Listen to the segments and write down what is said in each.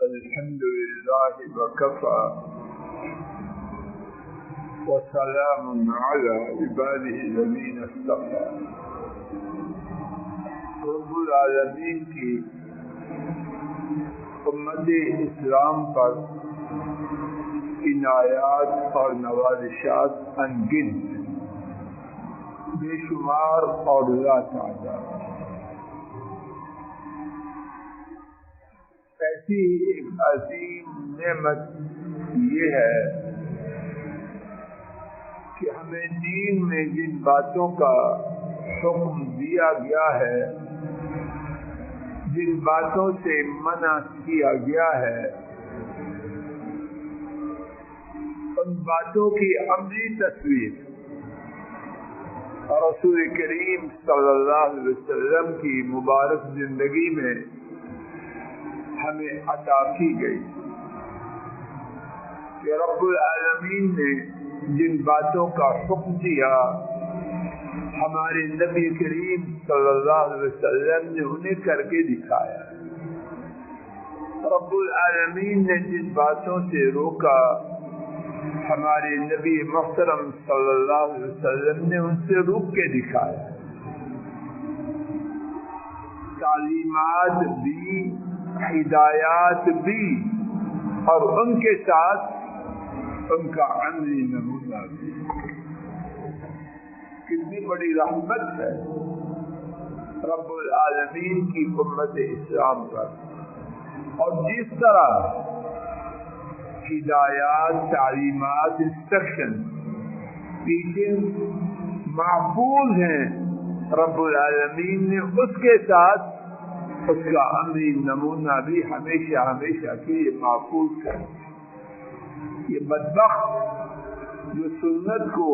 الحمد لله وكفى وسلام على عباده الذين اصطفى. رب العالمین کی امت اسلام پر عنایات اور نوازشات انگنت بے شمار اور لا تعداد. ایسی ایک عظیم نعمت یہ ہے کہ ہمیں دین میں جن باتوں کا حکم دیا گیا ہے، جن باتوں سے منع کیا گیا ہے، ان باتوں کی عملی تصویر اور رسول کریم صلی اللہ علیہ وسلم کی مبارک زندگی میں ہمیں عطا کی گئی کہ رب العالمین نے جن باتوں کا حکم دیا، ہمارے نبی کریم صلی اللہ علیہ وسلم نے انہیں کر کے دکھایا. رب العالمین نے جن باتوں سے روکا، ہمارے نبی محترم صلی اللہ علیہ وسلم نے ان سے روک کے دکھایا. تعلیمات بھی، ہدایات بھی، اور ان کے ساتھ ان کا عملی نمونہ بھی. کتنی بڑی رحمت ہے رب العالمین کی امت اسلام پر. اور جس طرح ہدایات، تعلیمات، انسٹرکشن، ٹیچنگ محفوظ ہیں، رب العالمین نے اس کے ساتھ اس کا عملی نمونہ بھی ہمیشہ ہمیشہ کے لیے محفوظ ہے. یہ بدبخت جو سنت کو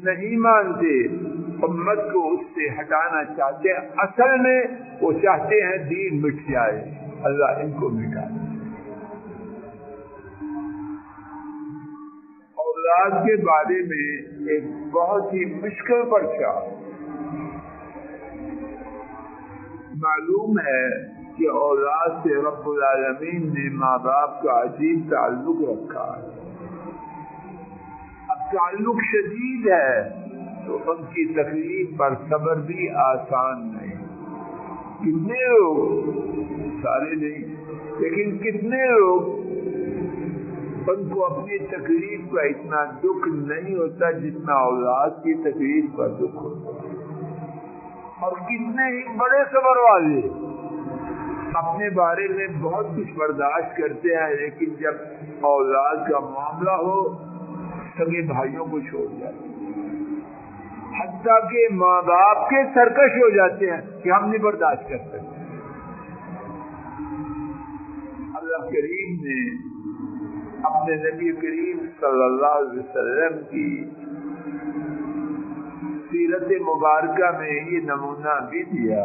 نہیں مانتے، امت کو اس سے ہٹانا چاہتے ہیں، اصل میں وہ چاہتے ہیں دین مٹ جائے. اللہ ان کو مٹا دے. اولاد کے بارے میں ایک بہت ہی مشکل پرچہ. معلوم ہے کہ اولاد سے رب العالمین نے ماں باپ کا عجیب تعلق رکھا ہے. اب تعلق شدید ہے تو ان کی تکلیف پر صبر بھی آسان نہیں. کتنے لوگ، سارے نہیں لیکن کتنے لوگ، ان کو اپنی تکلیف کا اتنا دکھ نہیں ہوتا جتنا اولاد کی تکلیف کا دکھ ہوتا ہے. اور کتنے ہی بڑے صبر والے اپنے بارے میں بہت کچھ برداشت کرتے ہیں، لیکن جب اولاد کا معاملہ ہو سگے بھائیوں کو چھوڑ جاتے ہیں، حتیٰ کہ ماں باپ کے سرکش ہو جاتے ہیں کہ ہم نہیں برداشت کر سکتے. اللہ کریم نے اپنے نبی کریم صلی اللہ علیہ وسلم کی سیرت مبارکہ میں یہ نمونہ بھی دیا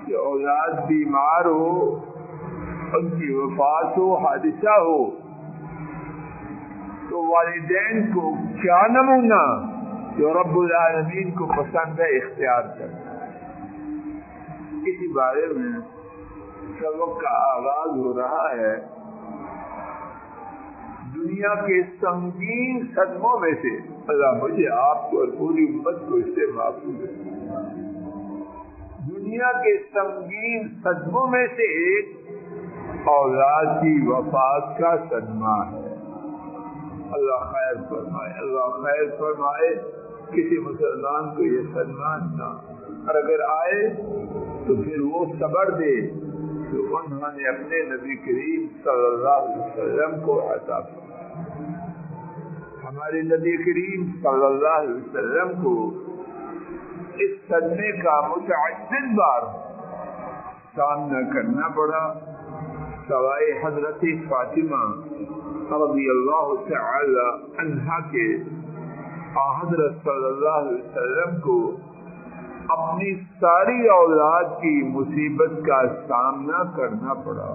کہ اولاد بیمار ہو، ان کی وفات ہو، حادثہ ہو، تو والدین کو کیا نمونہ جو رب العالمین کو پسند ہے اختیار کرنا ہے. اسی بارے میں سبق کا آغاز ہو رہا ہے. دنیا کے سنگین صدموں میں سے اللہ مجھے، آپ کو اور پوری امت کو اس سے محفوظ رکھے. دنیا کے سنگین صدموں میں سے ایک اولاد کی وفات کا صدمہ ہے. اللہ خیر فرمائے، اللہ خیر فرمائے. کسی مسلمان کو یہ صدمہ نہ، اور اگر آئے تو پھر وہ صبر دے تو انہوں نے اپنے نبی کریم صلی اللہ علیہ وسلم کو عطا فرمایا. ہمارے نبی کریم صلی اللہ علیہ وسلم کو اس صدمے کا متعدد بار سامنا کرنا پڑا، سوائے حضرت فاطمہ رضی اللہ تعالی عنہا کے حضرت صلی اللہ علیہ وسلم کو اپنی ساری اولاد کی مصیبت کا سامنا کرنا پڑا.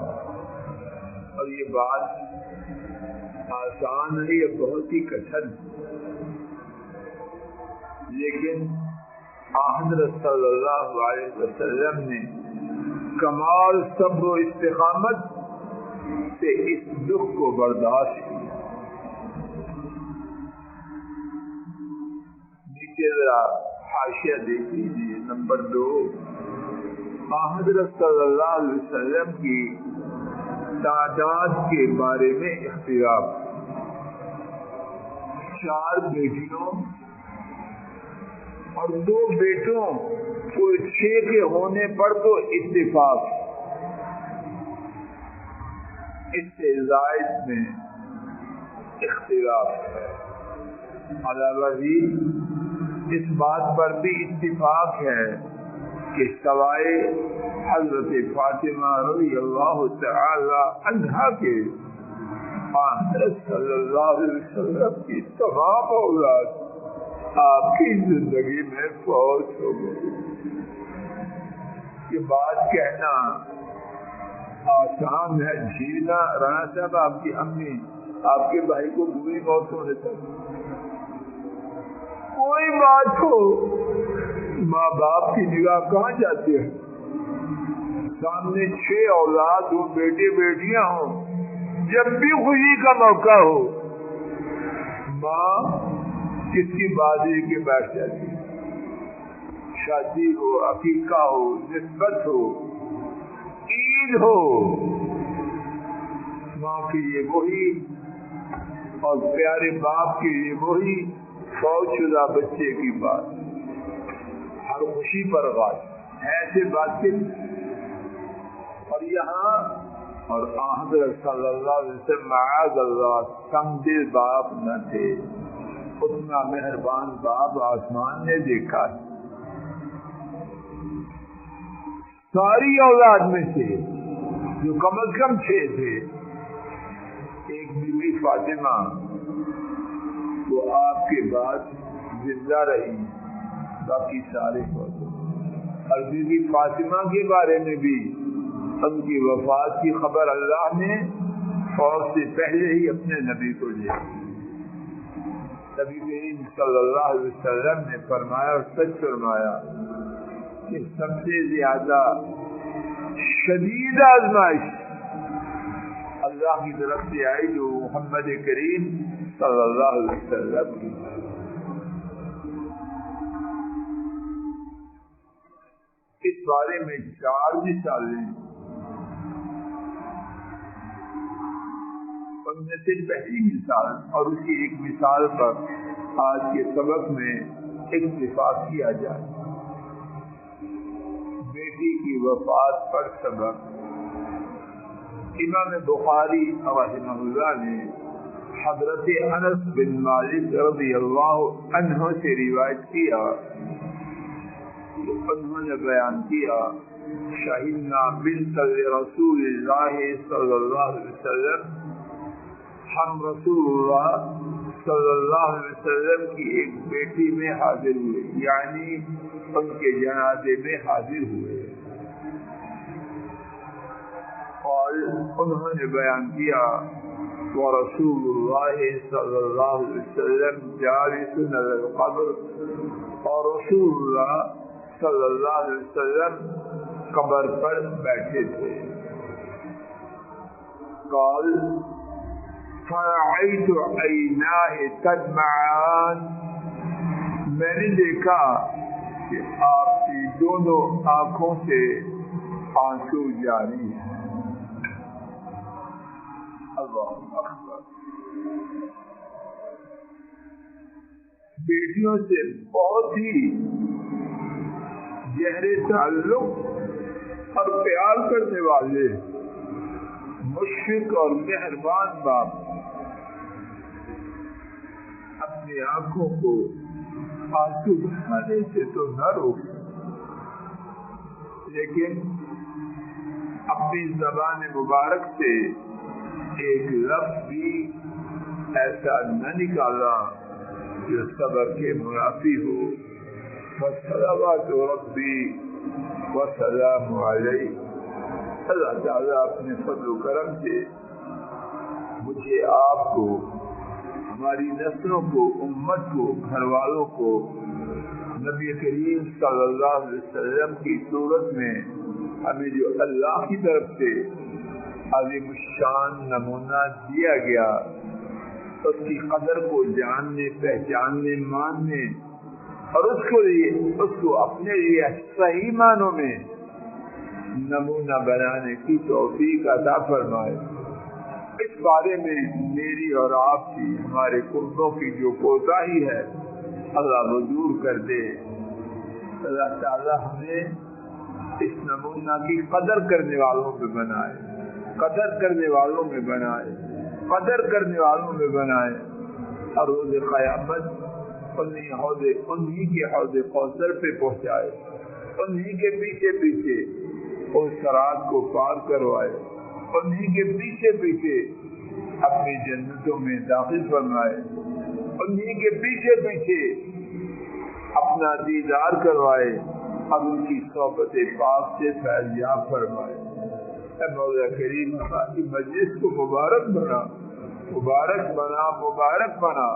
اور یہ بات آسان ہے، یہ بہت ہی کٹھن، لیکن حضرت صلی اللہ علیہ وسلم نے کمال صبر و استقامت سے اس دکھ کو برداشت کیا. نیچے ذرا حاشیہ دیکھ لیجیے. نمبر 2، حضرت صلی اللہ علیہ وسلم کی تعداد کے بارے میں اختلاف. 4 بیٹیوں اور 2 بیٹوں کو 6 کے ہونے پر تو اتفاق. اس سے زائد میں اختلاف ہے. علاوہ اس بات پر بھی اتفاق ہے کہ سوائے حضرت فاطمہ رضی اللہ تعالی عنہا کے حضرت صلی اللہ علیہ وسلم کی تمام اولاد آپ کی زندگی میں فوت ہو گئی. یہ بات کہنا آسان ہے، جھیلنا رانا صاحب آپ کی امی آپ کے بھائی کو بری موت ہونے تک کوئی بات ہو، ماں باپ کی نگاہ کہاں جاتی ہے؟ سامنے 6 اولاد ہوں، بیٹے بیٹیاں ہوں، جب بھی خوشی کا موقع ہو ماں کس کی بات لے کے بیٹھ جاتی ہے. شادی ہو، عقیقہ ہو، نسبت ہو، عید ہو، ماں کے لیے وہی اور پیارے باپ کے لیے وہی فوت شدہ بچے کی بات. ہر خوشی پر بات ایسے باتیں. اور یہاں اور حضرت صلی اللہ علیہ وسلم معاذ اللہ سمجھے باپ نہ تھے. اتنا مہربان باپ آسمان نے دیکھا. ساری اولاد میں سے جو کم از کم 6 تھے، ایک بی بی فاطمہ وہ آپ کے بعد زندہ رہی، باقی سارے فوت. اور بی بی فاطمہ کے بارے میں بھی ان کی وفات کی خبر اللہ نے فوت سے پہلے ہی اپنے نبی کو دیا. نبی کریم صلی اللہ علیہ وسلم نے فرمایا اور سچ فرمایا کہ سب سے زیادہ شدید آزمائش اللہ کی طرف سے آئی جو محمد کریم صلی اللہ علیہ وسلم کی. اس بارے میں 4 مثالیں. ان میں سے پہلی مثال اور اسی ایک مثال پر آج کے سبق میں اتفاق کیا جائے. بیٹی کی وفات پر سبق. امام بخاری رحمہ اللہ نے حضرت انس بن مالک رضی اللہ عنہ سے روایت کیا. انہوں نے بیان کیا شہیدنا بنت رسول اللہ صلی اللہ علیہ وسلم، ہم رسول اللہ صلی اللہ علیہ وسلم کی ایک بیٹی میں حاضر ہوئے، یعنی ان کے جنازے میں حاضر ہوئے. اور انہوں نے بیان کیا ورسول اللہ صلی اللہ علیہ وسلم جالس علی القبر، اور رسول اللہ صلی اللہ علیہ وسلم قبر پر بیٹھے تھے. قال فرأيت عيناه تدمعان، میں نے دیکھا کہ آپ کی دونوں آنکھوں سے آنسو جاری ہیں. اللہ اکبر. بیٹیوں سے بہت ہی گہرے تعلق اور پیار کرنے والے مشفق اور مہربان باپ اپنی آنکھوں کو آنسو بہانے سے تو نہ روک، لیکن اپنی زبان مبارک سے ایک لفظ بھی ایسا نہ نکالا جو صبر کے منافی ہو. وَصَلَوَاتُ رَبِّي وَسَلَامُ عَلَيْهِ. اللہ تعالیٰ اپنے فضل و کرم سے مجھے آپ کو، ہماری نسلوں کو، امت کو، گھر والوں کو نبی کریم صلی اللہ علیہ وسلم کی صورت میں ہمیں جو اللہ کی طرف سے عظیم الشان نمونہ دیا گیا اس کی قدر کو جاننے پہچاننے ماننے اور اس کو اپنے لیے صحیح معنوں میں نمونہ بنانے کی توفیق عطا فرمائے۔ اس بارے میں میری اور آپ کی ہمارے کنبوں کی جو کوتاہی ہے اللہ وہ دور کر دے۔ اللہ تعالی ہمیں اس نمونہ کی قدر کرنے والوں میں بنائے، قدر کرنے والوں میں بنائے، قدر کرنے والوں میں بنائے، اور روز قیامت انہی کے حوض کوثر پہ پہنچائے، انہی کے پیچھے پیچھے اس صراط کو پار کروائے، انہی کے پیچھے پیچھے اپنی جنتوں میں داخل فرمائے، انہی کے پیچھے پیچھے اپنا دیدار کروائے اور ان کی صحبت پاک سے فیضیاب فرمائے۔ اے مولا کریم ہماری مجلس کو مبارک بنا، مبارک بنا، مبارک بنا۔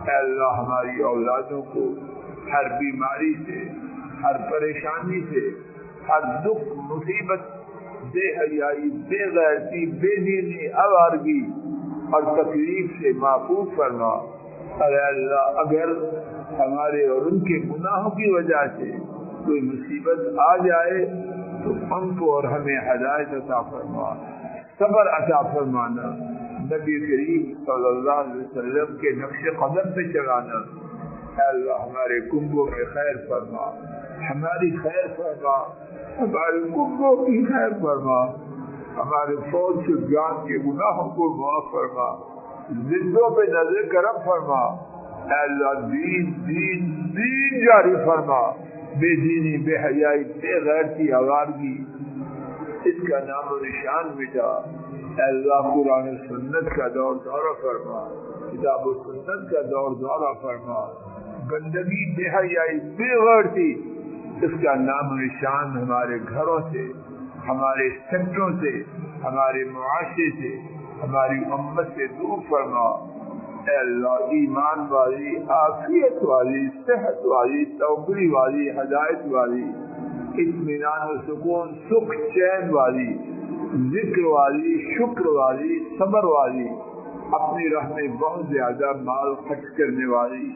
اے اللہ ہماری اولادوں کو ہر بیماری سے، ہر پریشانی سے، ہر دکھ مصیبت، بے حیائی، بے غیرتی، بے دینی، آوارگی اور تکلیف سے محفوظ فرما۔ اے اللہ اگر ہمارے اور ان کے گناہوں کی وجہ سے کوئی مصیبت آ جائے تو ان کو اور ہمیں ہدایت عطا فرما، صبر عطا فرمانا، نبی کریم صلی اللہ علیہ وسلم کے نقش قدم پہ چلانا۔ اے اللہ ہمارے کنبوں میں خیر فرما، ہماری خیر فرما، ہمارے کنبوں کی خیر فرما، ہمارے فوج سے جان کے گناہوں کو معاف فرما، زندوں پہ نظر کرم فرما۔ اے اللہ دین دین دین جاری فرما، بے دینی، بے حیائی، بے غیرتی، آوارگی اس کا نام و نشان مٹا۔ اے اللہ قرآن و سنت کا دور دورہ فرما، کتاب و سنت کا دور دورہ فرما، گندگی، بے حیائی، بے غیرتی اس کا نام و نشان ہمارے گھروں سے، ہمارے سیکٹروں سے، ہمارے معاشرے سے، ہماری امت سے دور فرما۔ اے اللہ ایمان والی، عافیت والی، صحت والی، توبری والی، ہدایت والی، اطمینان و سکون، سکھ چین والی، ذکر والی، شکر والی، صبر والی، اپنی راہ میں بہت زیادہ مال خرچ کرنے والی،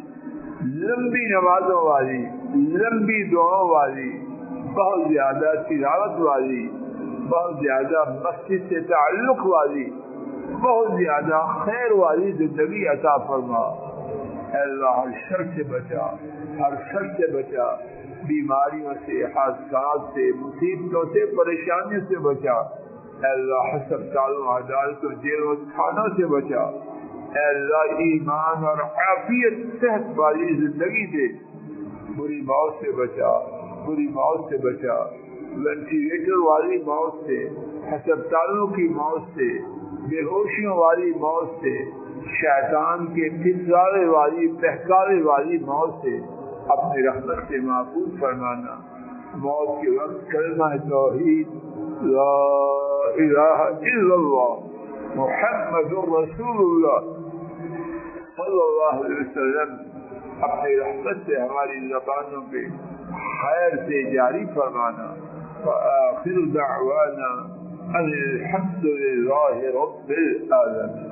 لمبی نمازوں والی، لمبی دعاؤں والی، بہت زیادہ تلاوت والی، بہت زیادہ مسجد سے تعلق والی، بہت زیادہ خیر والی زندگی عطا فرما۔ اے اللہ ہر شر سے بچا، ہر شر سے بچا، بیماریوں سے، حادثات سے، مصیبتوں سے، پریشانیوں سے بچا۔ اے اللہ ہسپتالوں، عدالتوں، جیلوں، تھانوں سے بچا۔ اے اللہ ایمان اور عافیت، صحت والی زندگی دے، بری موت سے بچا، بری موت سے بچا، وینٹیلیٹر والی موت سے، ہسپتالوں کی موت سے، بے ہوشیوں والی موت سے، شیطان کے پھسلانے والی، بہکانے والی موت سے اپنی رحمت سے محفوظ فرمانا۔ موت کے وقت کلمہ توحید لا الہ الا اللہ محمد رسول اللہ صلی اللہ علیہ وسلم اپنی رحمت سے ہماری زبانوں پہ خیر سے جاری فرمانا۔ وآخر دعوانا ان الحمد للہ رب العالمین۔